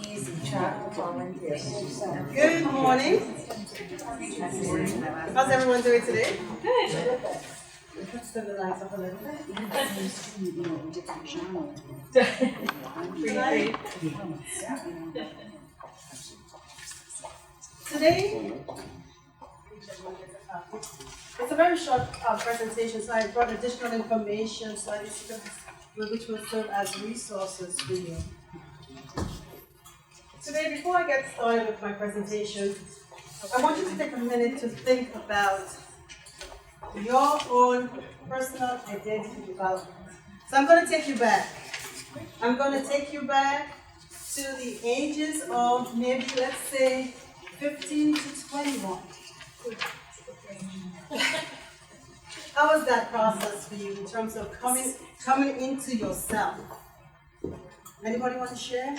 Easy track volunteers. Good morning. How's everyone doing today? Good. Let's turn the lights up a little bit. Today, it's a very short presentation, so I brought additional information which will serve as resources for you. Today, before I get started with my presentation, I want you to take a minute to think about your own personal identity development. So I'm going to take you back. I'm going to take you back to the ages of maybe, let's say, 15 to 21. How was that process for you in terms of coming into yourself? Anybody want to share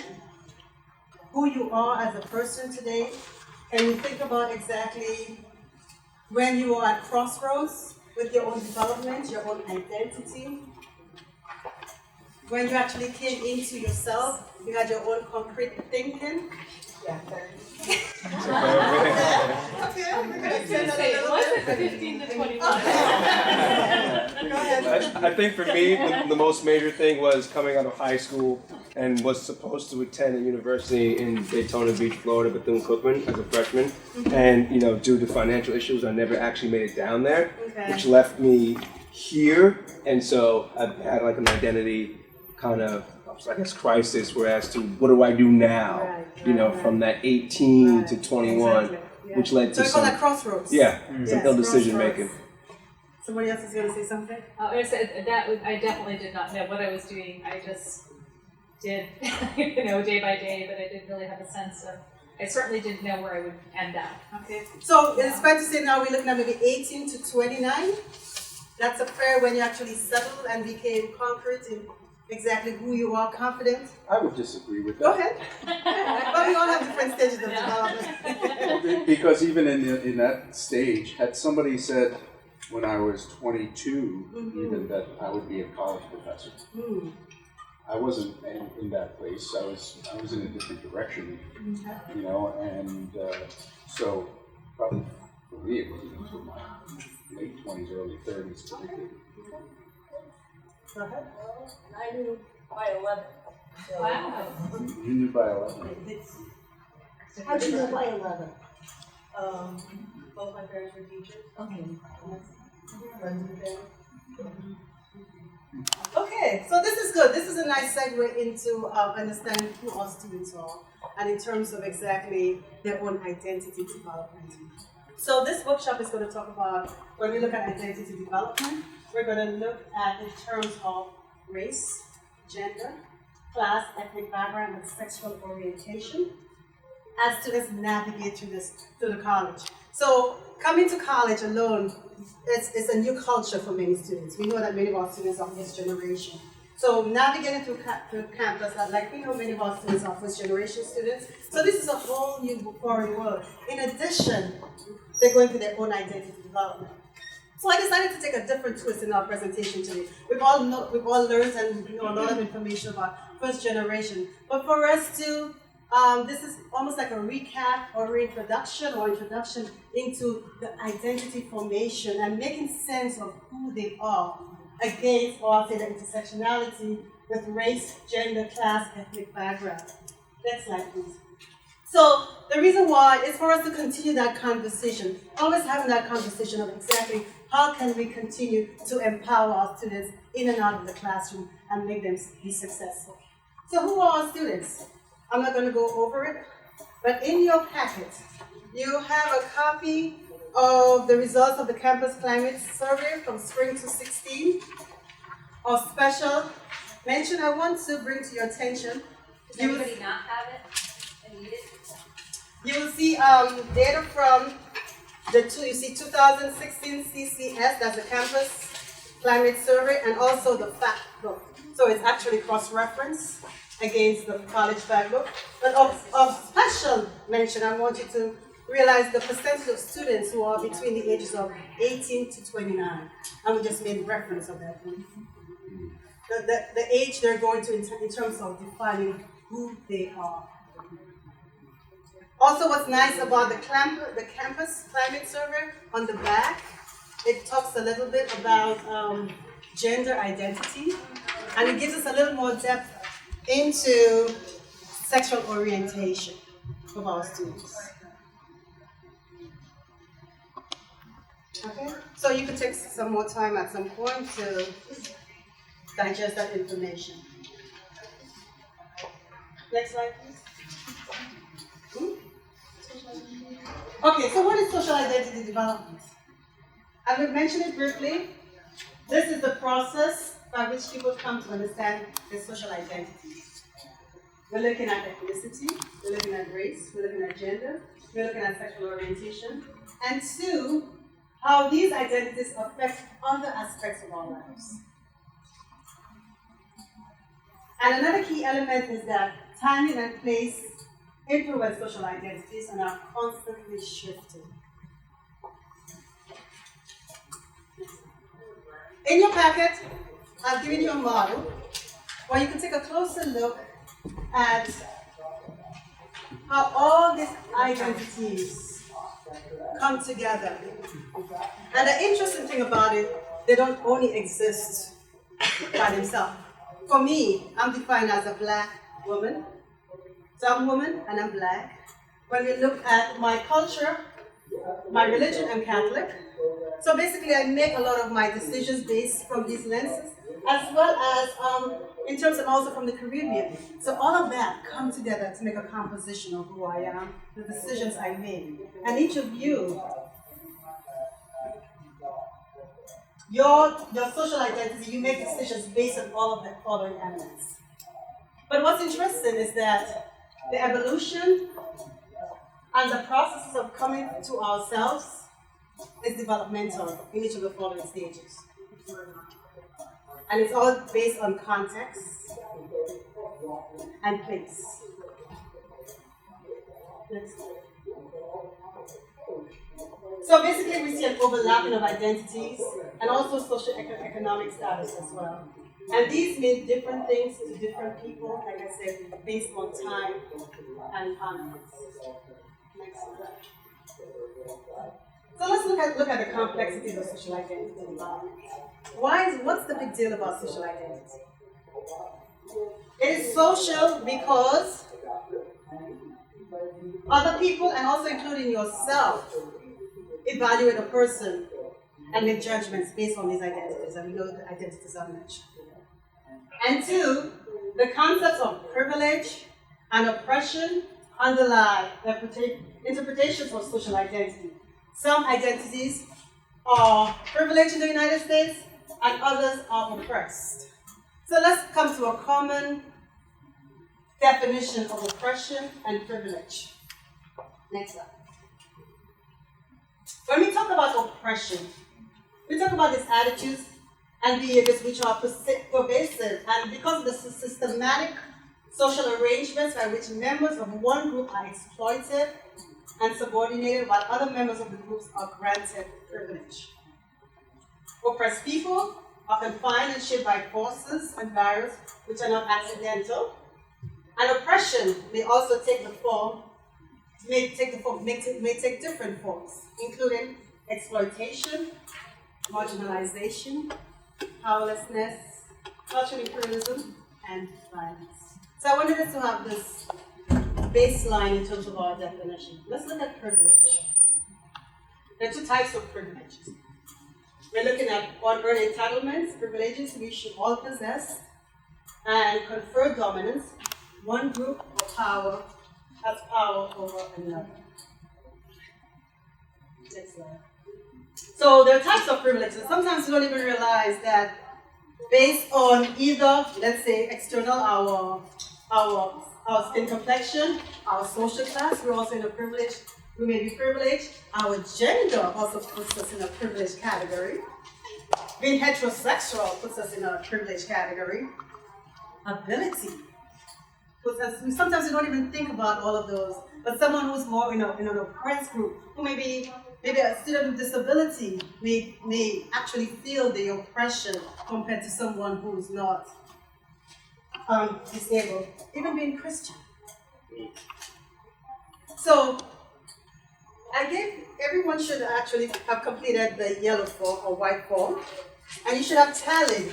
who you are as a person today? Can you think about exactly when you were at crossroads with your own development, your own identity? When you actually came into yourself, you had your own concrete thinking? Yeah. Okay, we're going to say that a little bit. 15 to 21. Go ahead. I think for me, the most major thing was coming out of high school and was supposed to attend a university in Daytona Beach, Florida, Bethune-Cookman as a freshman. And, due to financial issues, I never actually made it down there, which left me here. And so I had like an identity kind of, I guess, crisis, whereas to what do I do now, from that 18 to 21, which led to some... So crossroads. Yeah, some ill decision making. Somebody else is going to say something? I definitely did not know what I was doing. I just did, day by day, but I didn't really have a sense of, I certainly didn't know where I would end up. Okay, so it's fair to say now we're looking at maybe 18 to 29. That's a fair when you actually settled and became concrete in exactly who you are, confident? I would disagree with that. Go ahead. But we all have different stages of development. Because even in that stage, had somebody said when I was 22, even that I would be a college professor, I wasn't in that place. I was in a different direction, and so probably for me it wasn't until my late 20s, early 30s particularly. Go ahead. I knew by 11. So Wow. You knew by 11. How'd you know by 11? Both my parents were teachers. Okay. Okay, so this is good. This is a nice segue into understanding who our students are and in terms of exactly their own identity development. So this workshop is going to talk about, when we look at identity development, we're going to look at in terms of race, gender, class, ethnic background, and sexual orientation as students navigate through the college. So coming to college alone, it's a new culture for many students. We know that many of our students are first generation. So navigating through campus, like we know many of our students are first generation students. So this is a whole new foreign world. In addition, they're going through their own identity development. So I decided to take a different twist in our presentation today. We've all learned and know a lot of information about first generation. But for us to, this is almost like a recap or reintroduction or introduction into the identity formation and making sense of who they are against, or I'll say the intersectionality with race, gender, class, ethnic background. Next slide, please. So the reason why is for us to continue that conversation, always having that conversation of exactly how can we continue to empower our students in and out of the classroom and make them be successful. So who are our students? I'm not going to go over it, but in your packet, you have a copy of the results of the Campus Climate Survey from spring to 16. Of special mention I want to bring to your attention. Does anybody not have it and need it? You will see data from you see 2016 CCS, that's the Campus Climate Survey, and also the fact book. So it's actually cross-reference against the college fact book. But of special mention, I want you to realize the percentage of students who are between the ages of 18 to 29. And we just made reference of that. The age they're going to in terms of defining who they are. Also, what's nice about the campus climate survey on the back, it talks a little bit about gender identity, and it gives us a little more depth into sexual orientation of our students. Okay, so you can take some more time at some point to digest that information. Next slide, please. Okay, so what is social identity development? I will mention it briefly. This is the process by which people come to understand their social identity. We're looking at ethnicity, we're looking at race, we're looking at gender, we're looking at sexual orientation, and two, how these identities affect other aspects of our lives. And another key element is that timing and place influence social identities and are constantly shifting. In your packet, I've given you a model where you can take a closer look at how all these identities come together. And the interesting thing about it, they don't only exist by themselves. For me, I'm defined as a black woman. So I'm a woman and I'm black. When we look at my culture, my religion, I'm Catholic. So basically I make a lot of my decisions based from these lenses, as well as in terms of also from the Caribbean. So all of that come together to make a composition of who I am, the decisions I make. And each of you, your social identity, you make decisions based on all of the following elements. But what's interesting is that the evolution and the processes of coming to ourselves is developmental in each of the following stages. And it's all based on context and place. Next. So basically we see an overlapping of identities and also socio-economic status as well. And these mean different things to different people, like I said, based on time and context. Next slide. So let's look at the complexities of social identity development. What's the big deal about social identity? It is social because other people, and also including yourself, evaluate a person and make judgments based on these identities, and we know the identities are mentioned. And two, the concepts of privilege and oppression underlie interpretations of social identity. Some identities are privileged in the United States and others are oppressed. So let's come to a common definition of oppression and privilege. Next slide. When we talk about oppression, we talk about these attitudes and behaviors which are pervasive, and because of the systematic social arrangements by which members of one group are exploited and subordinated while other members of the groups are granted privilege. Oppressed people are confined and shaped by forces and barriers which are not accidental. And oppression may also take different forms, including exploitation, marginalization, powerlessness, cultural imperialism, and violence. So I wanted us to have this baseline in terms of our definition. Let's look at privilege. There are two types of privileges. We're looking at unearned entitlements, privileges we should all possess, and confer dominance. One group of power has power over another. Next slide. So there are types of privileges. Sometimes you don't even realize that based on either, let's say, external, our skin complexion, our social class, we're also in a privileged, we may be privileged. Our gender also puts us in a privileged category. Being heterosexual puts us in a privileged category. Ability puts us, sometimes we don't even think about all of those, but someone who's more in an oppressed group, who maybe a student with disability may actually feel the oppression compared to someone who's not disabled, even being Christian. So everyone should actually have completed the yellow form or white form, and you should have tallied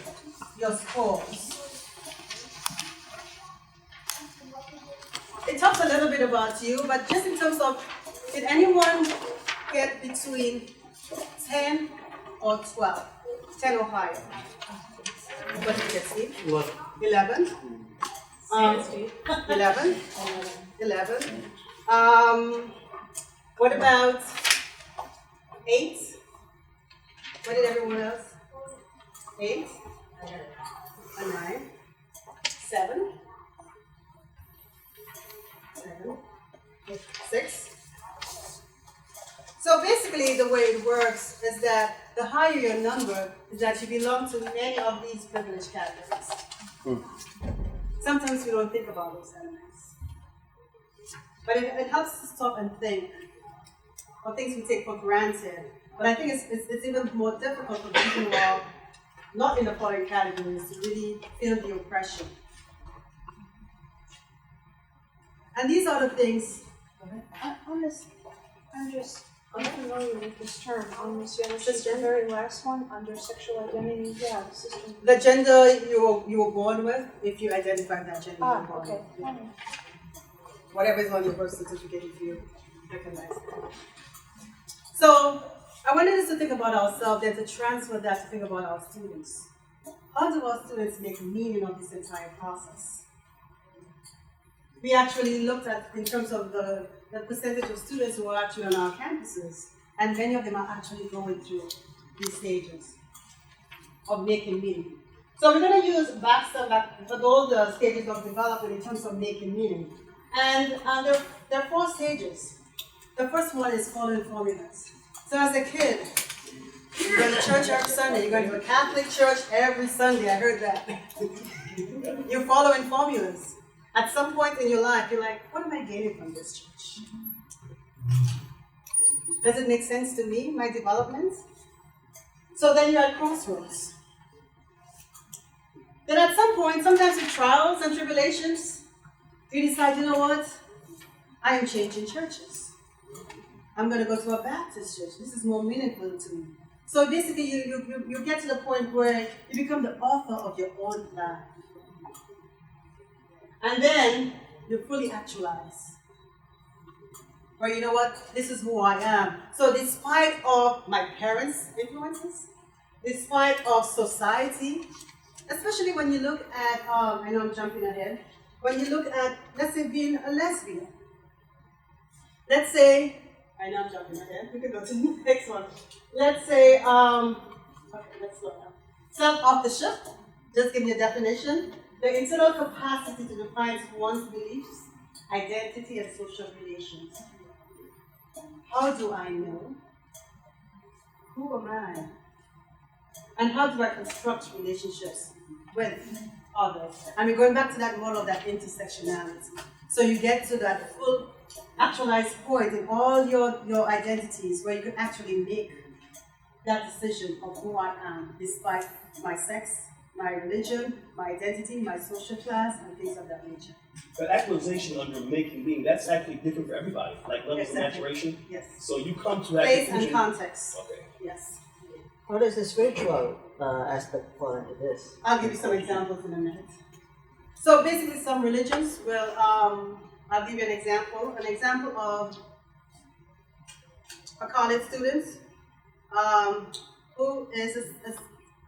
your scores. It talks a little bit about you, but just in terms of, did anyone get between 10 or 12? 10 or higher? What did you get, Steve? 11. 11. 11. What about 8? What did everyone else? 8. A 9. 7. 6. So basically the way it works is that the higher your number is that you belong to many of these privileged categories. Sometimes we don't think about those elements. But it helps us stop and think of things we take for granted. But I think it's even more difficult for people who are not in the following categories to really feel the oppression. And these are the things. I'm just unfamiliar with this term. On this the very last one, under sexual identity, yeah, the system. The gender you were born with, if you identify that gender you were born Okay. with. Whatever is on your birth certificate, if you recognize that. So I wanted us to think about ourselves and to transfer that to think about our students. How do our students make meaning of this entire process? We actually looked at, in terms of the percentage of students who are actually on our campuses, and many of them are actually going through these stages of making meaning. So we're going to use Baxter for all the stages of development in terms of making meaning. And there are 4 stages. The first one is following formulas. So as a kid, you go to church every Sunday, you go to a Catholic church every Sunday, I heard that. You're following formulas. At some point in your life, you're like, what am I gaining from this church? Does it make sense to me, my development? So then you're at crossroads. Then at some point, sometimes with trials and tribulations, you decide, you know what? I am changing churches. I'm going to go to a Baptist church. This is more meaningful to me. So basically, you get to the point where you become the author of your own life. And then you fully actualize. Or you know what? This is who I am. So despite of my parents' influences, despite of society, especially when you look at, I know I'm jumping ahead, when you look at, let's say, being a lesbian. Let's say, I know I'm jumping ahead, we can go to the next one. Let's say, okay, let's slow down. Self-authorship, just give me a definition. The internal capacity to define one's beliefs, identity, and social relations. How do I know? Who am I? And how do I construct relationships with others? And we're going back to that model of that intersectionality. So you get to that full actualized point in all your identities where you can actually make that decision of who I am, despite my sex, my religion, my identity, my social class, and things of that nature. But actualization under making meaning, that's actually different for everybody. Like levels of maturation. Yes. So you come to that Place conclusion. and context. Okay. Yes. How does the spiritual aspect fall into this? I'll give you some examples in a minute. So basically, some religions will, I'll give you an example. An example of a college student who is, it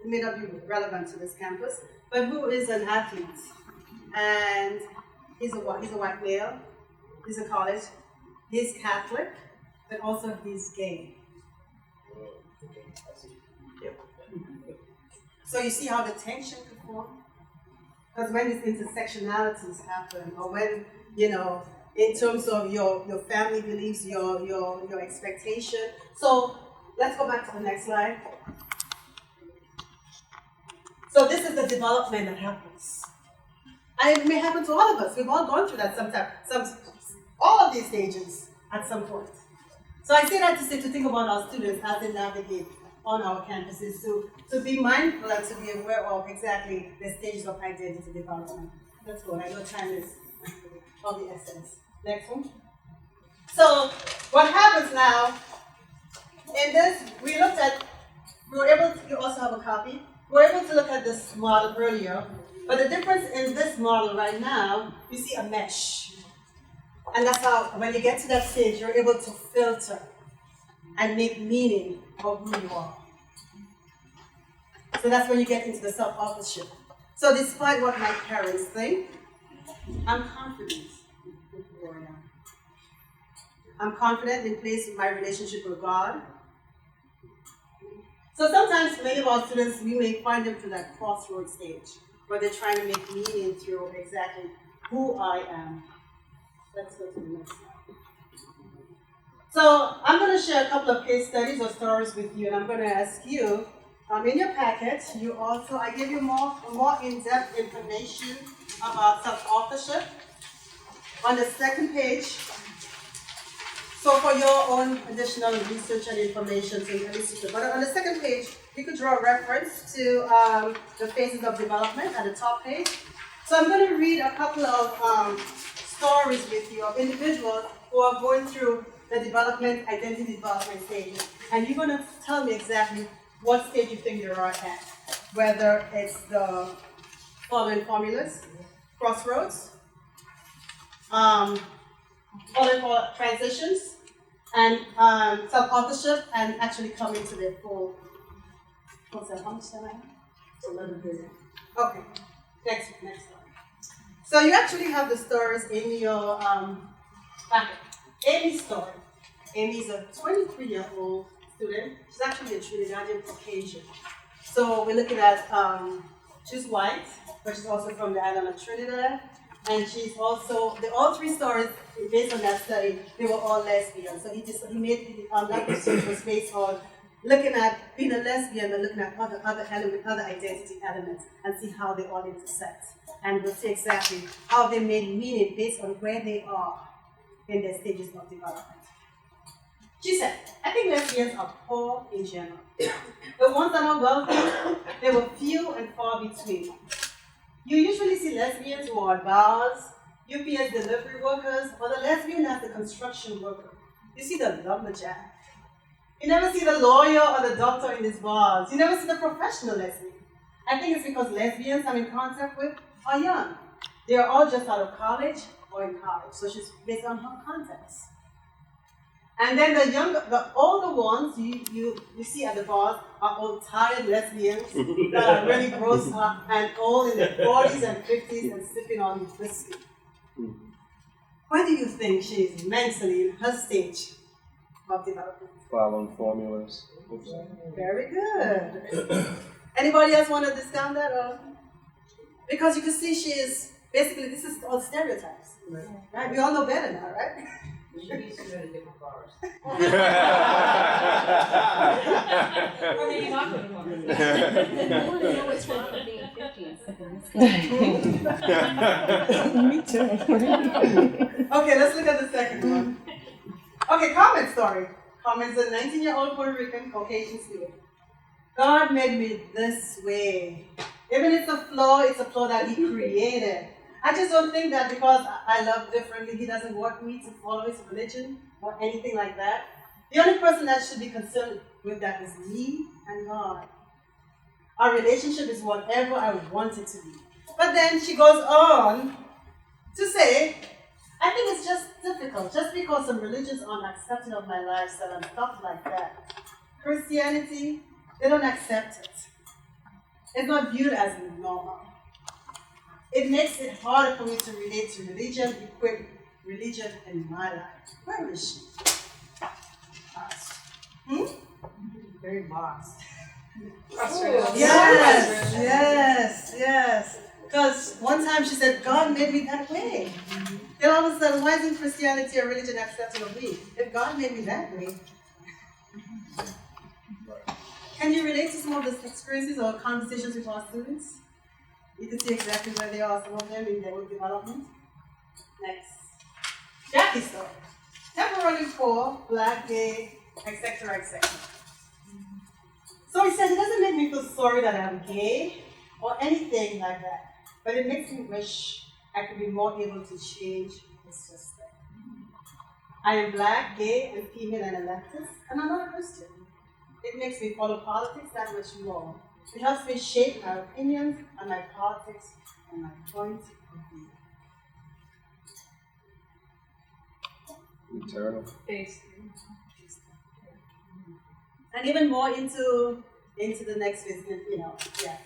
may not be relevant to this campus, but who is an athlete. And he's a white male, he's a college, he's Catholic, but also he's gay. So you see how the tension could form? Because when these intersectionalities happen, or when, you know, in terms of your family beliefs, your expectation. So let's go back to the next slide. So this is the development that happens. And it may happen to all of us. We've all gone through that sometime, all of these stages at some point. So I say that to think about our students as they navigate on our campuses, to be mindful and to be aware of exactly the stages of identity development. Let's go. I know time is of the essence. Next one. So what happens now, in this, we were able to, you also have a copy, we were able to look at this model earlier, but the difference in this model right now, you see a mesh. And that's how, when you get to that stage, you're able to filter and make meaning of who you are. So that's when you get into the self-authorship. So despite what my parents think, I'm confident in who I am. I'm confident in place in my relationship with God. So sometimes many of our students, we may find them to that crossroad stage where they're trying to make meaning through exactly who I am. Let's go to the next slide. So I'm going to share a couple of case studies or stories with you, and I'm going to ask you, in your packet, I give you more in-depth information about self-authorship on the second page. So for your own additional research and information, so you can listen to it. But on the second page, you could draw a reference to the phases of development at the top page. So I'm going to read a couple of stories with you of individuals who are going through the identity development stage. And you're going to tell me exactly what stage you think they are at. Whether it's the following formulas, crossroads, transitions, and self-authorship, and actually coming to their full. What's that? How much time I have? 11 minutes. Okay. Next slide. So you actually have the stories in your packet. Amy's story. Amy's a 23-year-old student. She's actually a Trinidadian Caucasian. So we're looking at, she's white, but she's also from the island of Trinidad. And she's also, all three stories, based on that study, they were all lesbian. So he made that research was based on looking at being a lesbian, but looking at other identity elements, and see how they all intersect. And we'll see exactly how they made meaning based on where they are in their stages of development. She said, I think lesbians are poor in general. The ones that are wealthy, they were few and far between. You usually see lesbians who are at bars, UPS delivery workers, or the lesbian as the construction worker. You see the lumberjack. You never see the lawyer or the doctor in these bars. You never see the professional lesbian. I think it's because lesbians I'm in contact with are young. They are all just out of college or in college. So she's based on her context. And then the older ones you see at the bars are all tired lesbians that are really gross up and old in their 40s and 50s and sipping on whiskey. Where do you think she is mentally in her stage of development? Following formulas. Very good. Anybody else want to discount that? Or? Because you can see she is, basically this is all stereotypes. Right? We all know better now, right? We should be sitting in different bars. Or maybe not with one. I want to know what's wrong with being 50 and sipping Me too. Okay, let's look at the second one. Okay, Carmen's story. Carmen's a 19-year-old Puerto Rican Caucasian student. God made me this way. Even it's a flaw that He created. I just don't think that because I love differently, He doesn't want me to follow His religion or anything like that. The only person that should be concerned with that is me and God. Our relationship is whatever I want it to be. But then she goes on to say, I think it's just difficult, just because some religions aren't accepting of my lifestyle and stuff like that. Christianity, they don't accept it. It's not viewed as normal. It makes it harder for me to relate to religion, equip religion in my life. Where is she? Very boxed. Frustrated. Yes. Because one time she said, God made me that way. Then all of a sudden, why isn't Christianity a religion accepting of me? If God made me that way. Can you relate to some of the experiences or conversations with our students? You can see exactly where they are, some of them in their own development. Next. Jackie's story. Temporarily poor, black, gay, etc., etc. So he said, it doesn't make me feel sorry that I'm gay or anything like that, but it makes me wish I could be more able to change the system. I am black, gay, and female and a leftist, and I'm not a Christian. It makes me follow politics that much more. It helps me shape my opinions and my politics and my point of view. Eternal. Face. And even more into the next business, yeah.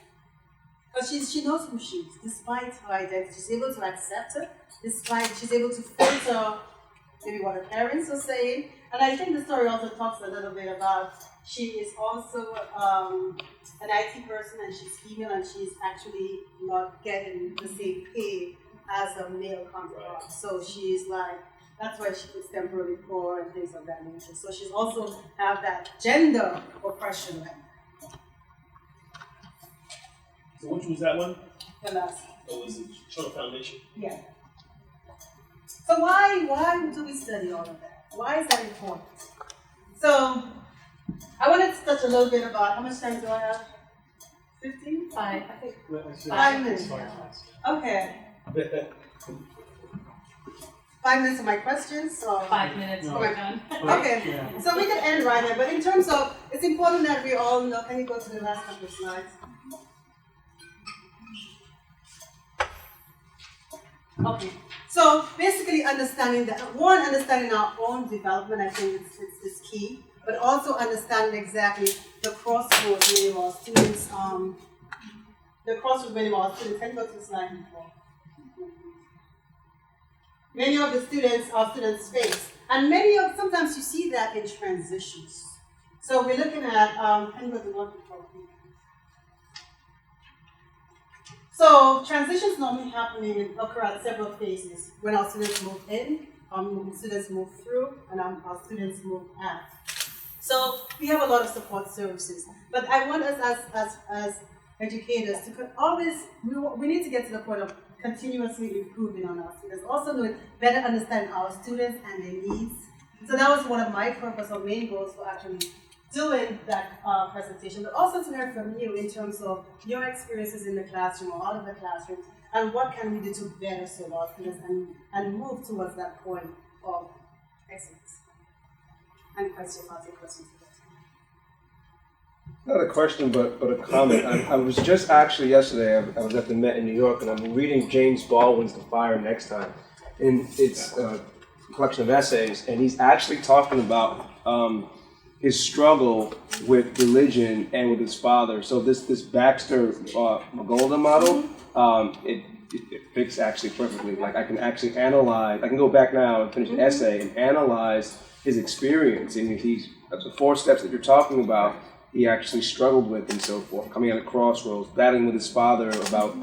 But she knows who she is, despite her identity. She's able to accept it, despite she's able to filter maybe what her parents are saying. And I think the story also talks a little bit about she is also an IT person and she's female and she's actually not getting the same pay as a male counterpart. So she's like, that's why she gets temporarily poor and things of that nature. So she's also have that gender oppression right now. So which was that one? The last. Or was it Total Foundation? Yeah. So why do we study all of that? Why is that important? So I wanted to touch a little bit about how much time do I have? 15? 5, I think. 5 minutes. Okay. 5 minutes of my questions. So 5 minutes, we're done. Okay. So we can end right here. But in terms of, it's important that we all know. Can you go to the last couple of slides? Okay. So basically understanding our own development, I think is key, but also understanding exactly the crossroads many of our students, can you go to the slide before? Many of the students, our students face, and sometimes you see that in transitions. So we're looking at, can you go to one before? So transitions normally occur at several phases. When our students move in, students move through, and our students move out. So we have a lot of support services. But I want us as educators to always, we need to get to the point of continuously improving on our students. Also better understand our students and their needs. So that was one of my purpose or main goals for actually doing that presentation, but also to hear from you in terms of your experiences in the classroom or out of the classroom, and what can we do to better serve our students and move towards that point of excellence. And questions, I'll take questions. Not a question, but a comment. I was just actually yesterday, I was at the Met in New York, and I'm reading James Baldwin's The Fire Next Time. And it's a collection of essays, and he's actually talking about his struggle with religion and with his father. So this Baxter Golden model, it fits actually perfectly. Like I can actually analyze, I can go back now and finish an essay and analyze his experience. And he's, the 4 steps that you're talking about, he actually struggled with and so forth, coming at a crossroads, battling with his father about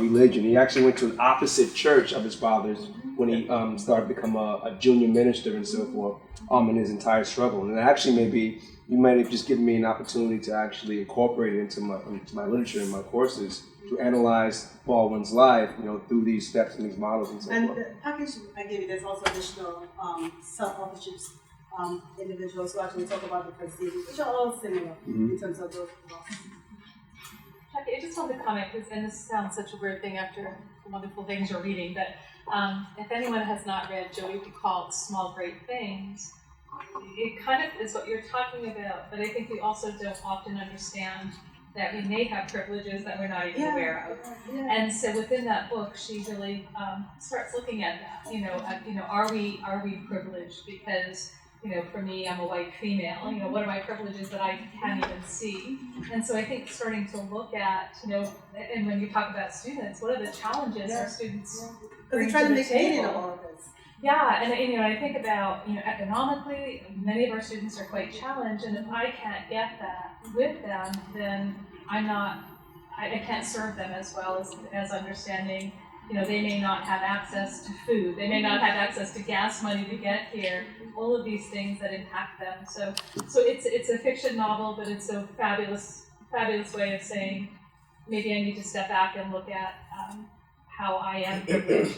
religion. He actually went to an opposite church of his father's when he started to become a junior minister and so forth, in his entire struggle. And actually maybe you might have just given me an opportunity to actually incorporate it into my literature and my courses to analyze Baldwin's life, through these steps and these models and so forth. And the package I gave you, there's also additional self-authorships individuals who actually talk about different stages, which are all similar in terms of those processes. Jackie, I just wanted to comment, and this sounds such a weird thing after the wonderful things you're reading, but if anyone has not read Jodi Picoult's Small Great Things, it kind of is what you're talking about, but I think we also don't often understand that we may have privileges that we're not even aware of. Yeah. And so within that book, she really starts looking at that. Are we privileged? Because for me, I'm a white female. What are my privileges that I can't even see? And so I think starting to look at, and when you talk about students, what are the challenges our students bring to the table? Yeah, and I think about economically, many of our students are quite challenged, and if I can't get that with them, then I can't serve them as well as understanding. They may not have access to food, they may not have access to gas money to get here. All of these things that impact them. So it's a fiction novel, but it's a fabulous way of saying maybe I need to step back and look at how I am privileged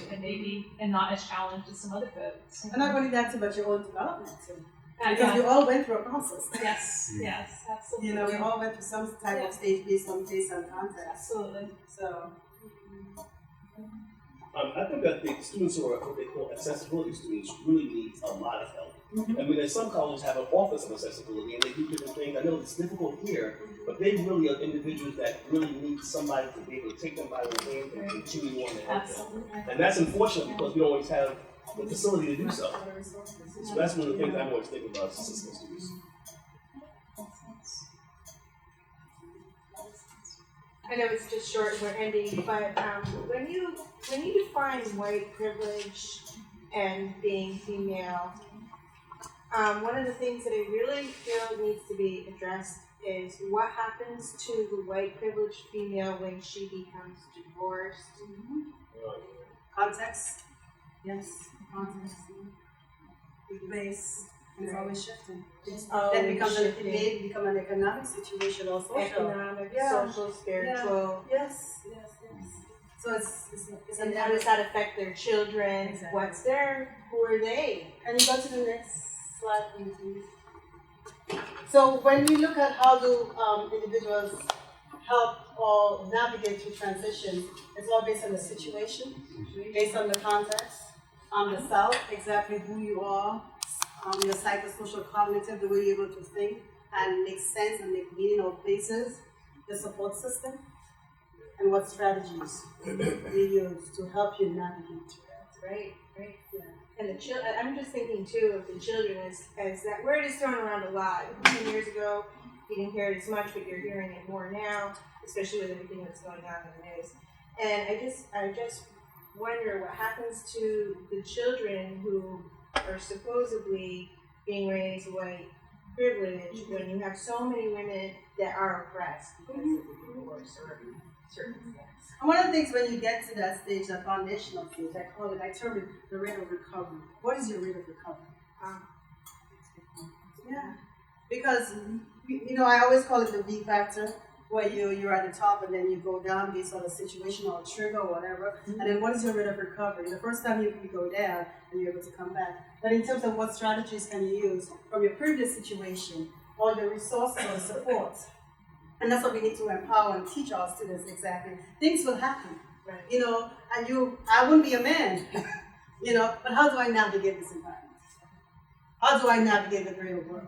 and not as challenged as some other folks. And not only that, but your own development too. Because we all went through a process. Yes, absolutely. We all went through some type of stage based on taste and context. Absolutely. So. I think that the students who are what they call accessibility students really need a lot of help. I mean, there's some colleges have an office of accessibility and they do different things. I know it's difficult here, but they really are individuals that really need somebody to be able to take them by the hand and continue on and help them. Absolutely. And that's unfortunate because we don't always have the facility to do so. So that's one of the things I'm always thinking about assistant students. I know it's just short, we're ending, but when you define white privilege and being female, one of the things that I really feel needs to be addressed is what happens to the white privileged female when she becomes divorced. Context. Yes, context. Place. It's always shifting. That becomes it may become an economic situation or social. Economic, Yeah. social, spiritual. Yes. So it's And how does that affect their children? Exactly. What's who are they? Can you go to the next slide, please? So when we look at how do individuals help or navigate through transition, it's all based on the situation, based on the context, on the self, exactly who you are, your psychosocial cognitive, the way you're able to think and make sense and make meaning of places, the support system, and what strategies you use to help you navigate through that. Right. Yeah. And the children, I'm just thinking too of the children as that word is thrown around a lot. 10 years ago, you didn't hear it as much, but you're hearing it more now, especially with everything that's going on in the news. And I just wonder what happens to the children who are supposedly being raised white privilege when you have so many women that are oppressed because of divorce or circumstance. And one of the things when you get to that stage, that foundational stage, I term it the rate of recovery. What is your rate of recovery? Yeah. Because, I always call it the V factor, where you're at the top and then you go down based on a situation or a trigger or whatever. And then what is your rate of recovery? The first time you go down and you're able to come back. But in terms of what strategies can you use from your previous situation or the resources or support. And that's what we need to empower and teach our students exactly. Things will happen, Right. and I wouldn't be a man, but how do I navigate this environment? How do I navigate the greater world?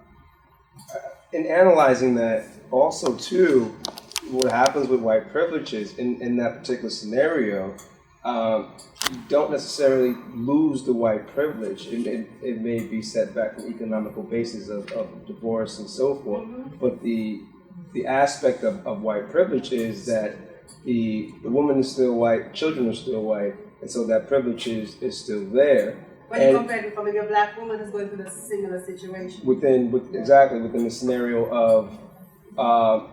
In analyzing that, also too, what happens with white privileges in that particular scenario, you don't necessarily lose the white privilege. It may be set back from economical basis of divorce and so forth, but the aspect of white privilege is that the woman is still white, children are still white, and so that privilege is still there. When you compare it with maybe a black woman who's going through a similar situation. Within the scenario of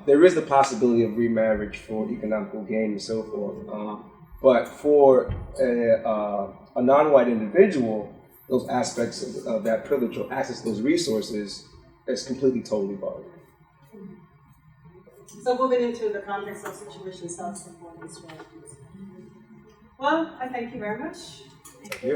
there is the possibility of remarriage for economical gain and so forth, but for a non-white individual, those aspects of that privilege or access to those resources is completely totally barred. So moving into the context of situation self-support and strategies. Well, I thank you very much. Thank you.